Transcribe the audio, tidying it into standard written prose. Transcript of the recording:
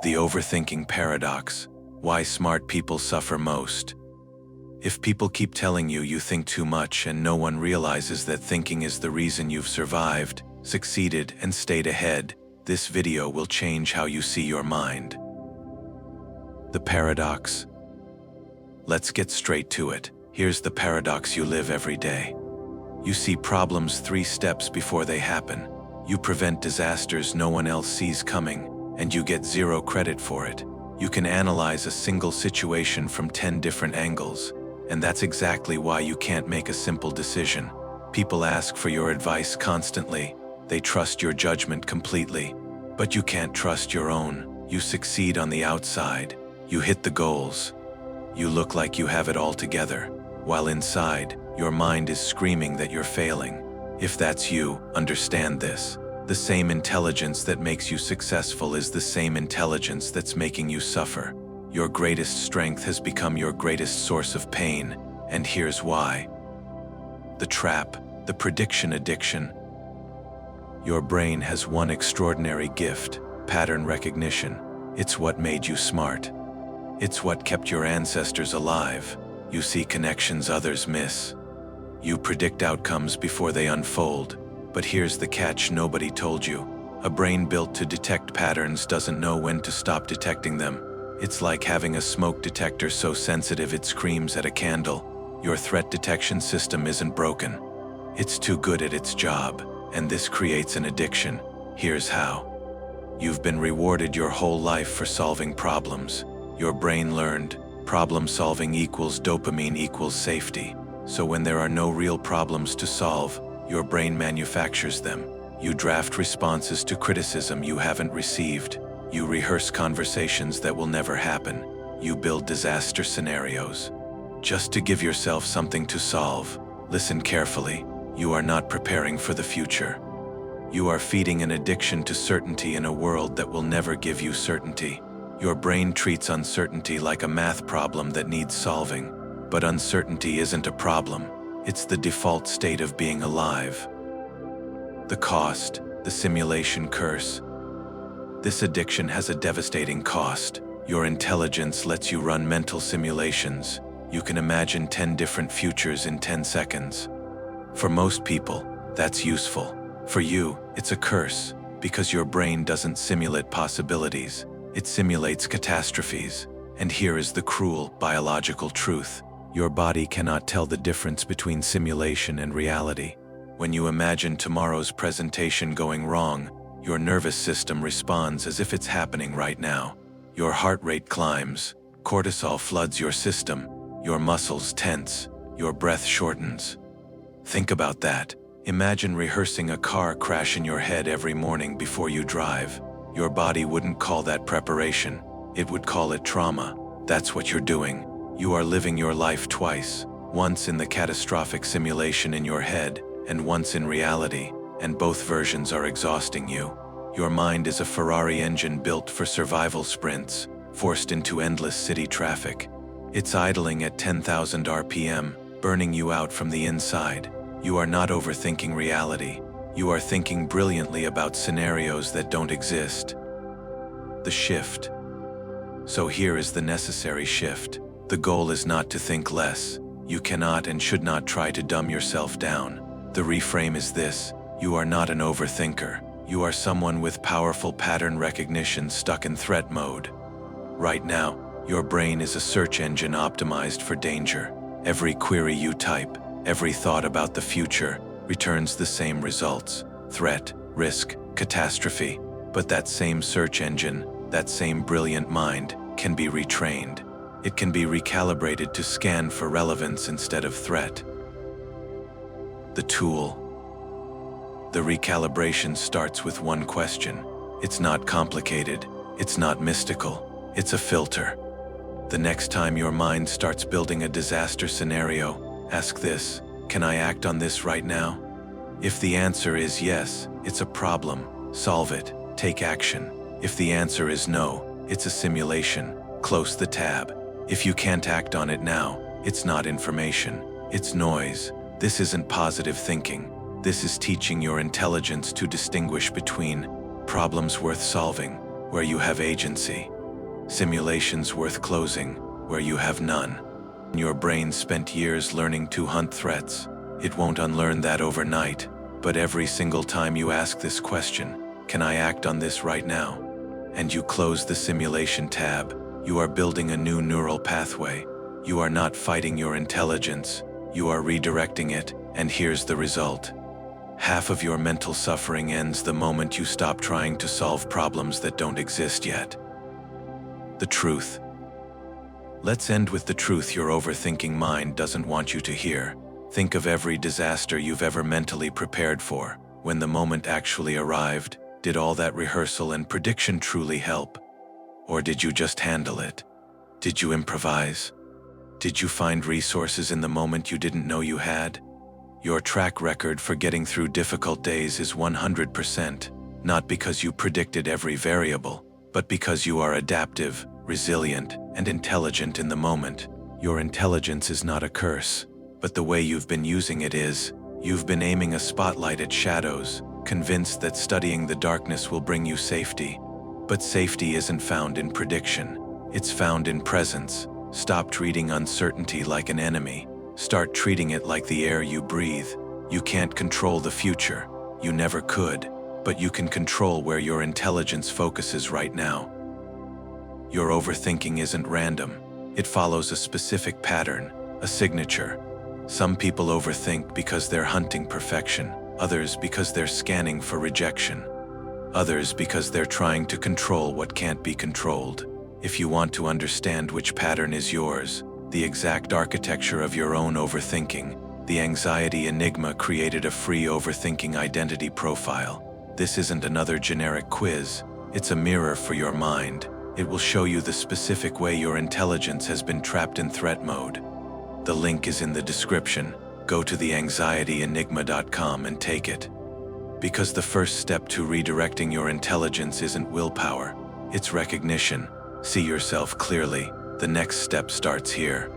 The overthinking paradox. Why smart people suffer most. If people keep telling you you think too much and no one realizes that thinking is the reason you've survived, succeeded, and stayed ahead, this video will change how you see your mind. The paradox. Let's get straight to it. Here's the paradox you live every day. You see problems 3 steps before they happen. You prevent disasters no one else sees coming, and you get 0 credit for it. You can analyze a single situation from 10 different angles, and that's exactly why you can't make a simple decision. People ask for your advice constantly. They trust your judgment completely, but you can't trust your own. You succeed on the outside. You hit the goals. You look like you have it all together, while inside, your mind is screaming that you're failing. If that's you, understand this. The same intelligence that makes you successful is the same intelligence that's making you suffer. Your greatest strength has become your greatest source of pain, and here's why. The trap, the prediction addiction. Your brain has one extraordinary gift, pattern recognition. It's what made you smart. It's what kept your ancestors alive. You see connections others miss. You predict outcomes before they unfold. But here's the catch nobody told you. A brain built to detect patterns doesn't know when to stop detecting them. It's like having a smoke detector so sensitive it screams at a candle. Your threat detection system isn't broken. It's too good at its job, and this creates an addiction. Here's how. You've been rewarded your whole life for solving problems. Your brain learned, problem solving equals dopamine equals safety. So when there are no real problems to solve, your brain manufactures them. You draft responses to criticism you haven't received. You rehearse conversations that will never happen. You build disaster scenarios. Just to give yourself something to solve. Listen carefully. You are not preparing for the future. You are feeding an addiction to certainty in a world that will never give you certainty. Your brain treats uncertainty like a math problem that needs solving. But uncertainty isn't a problem. It's the default state of being alive. The cost, the simulation curse. This addiction has a devastating cost. Your intelligence lets you run mental simulations. You can imagine 10 different futures in 10 seconds. For most people, that's useful. For you, it's a curse, because your brain doesn't simulate possibilities. It simulates catastrophes. And here is the cruel, biological truth. Your body cannot tell the difference between simulation and reality. When you imagine tomorrow's presentation going wrong, your nervous system responds as if it's happening right now. Your heart rate climbs, cortisol floods your system, your muscles tense, your breath shortens. Think about that. Imagine rehearsing a car crash in your head every morning before you drive. Your body wouldn't call that preparation. It would call it trauma. That's what you're doing. You are living your life twice, once in the catastrophic simulation in your head, and once in reality, and both versions are exhausting you. Your mind is a Ferrari engine built for survival sprints, forced into endless city traffic. It's idling at 10,000 RPM, burning you out from the inside. You are not overthinking reality. You are thinking brilliantly about scenarios that don't exist. The shift. So here is the necessary shift. The goal is not to think less. You cannot and should not try to dumb yourself down. The reframe is this: you are not an overthinker. You are someone with powerful pattern recognition stuck in threat mode. Right now, your brain is a search engine optimized for danger. Every query you type, every thought about the future, returns the same results: threat, risk, catastrophe. But that same search engine, that same brilliant mind, can be retrained. It can be recalibrated to scan for relevance instead of threat. The tool. The recalibration starts with one question. It's not complicated. It's not mystical. It's a filter. The next time your mind starts building a disaster scenario, ask this: can I act on this right now? If the answer is yes, it's a problem. Solve it. Take action. If the answer is no, it's a simulation. Close the tab. If you can't act on it now, it's not information. It's noise. This isn't positive thinking. This is teaching your intelligence to distinguish between problems worth solving where you have agency. Simulations worth closing, where you have none. Your brain spent years learning to hunt threats. It won't unlearn that overnight, but every single time you ask this question, can I act on this right now? And you close the simulation tab, you are building a new neural pathway. You are not fighting your intelligence, you are redirecting it, and here's the result. Half of your mental suffering ends the moment you stop trying to solve problems that don't exist yet. The truth. Let's end with the truth your overthinking mind doesn't want you to hear. Think of every disaster you've ever mentally prepared for. When the moment actually arrived, did all that rehearsal and prediction truly help? Or did you just handle it? Did you improvise? Did you find resources in the moment you didn't know you had? Your track record for getting through difficult days is 100%, not because you predicted every variable, but because you are adaptive, resilient, and intelligent in the moment. Your intelligence is not a curse, but the way you've been using it is. You've been aiming a spotlight at shadows, convinced that studying the darkness will bring you safety. But safety isn't found in prediction. It's found in presence. Stop treating uncertainty like an enemy. Start treating it like the air you breathe. You can't control the future. You never could. But you can control where your intelligence focuses right now. Your overthinking isn't random. It follows a specific pattern, a signature. Some people overthink because they're hunting perfection, others because they're scanning for rejection, others because they're trying to control what can't be controlled. If you want to understand which pattern is yours, the exact architecture of your own overthinking, the Anxiety Enigma created a free overthinking identity profile. This isn't another generic quiz, it's a mirror for your mind. It will show you the specific way your intelligence has been trapped in threat mode. The link is in the description. Go to theanxietyenigma.com and take it. Because the first step to redirecting your intelligence isn't willpower, it's recognition. See yourself clearly. The next step starts here.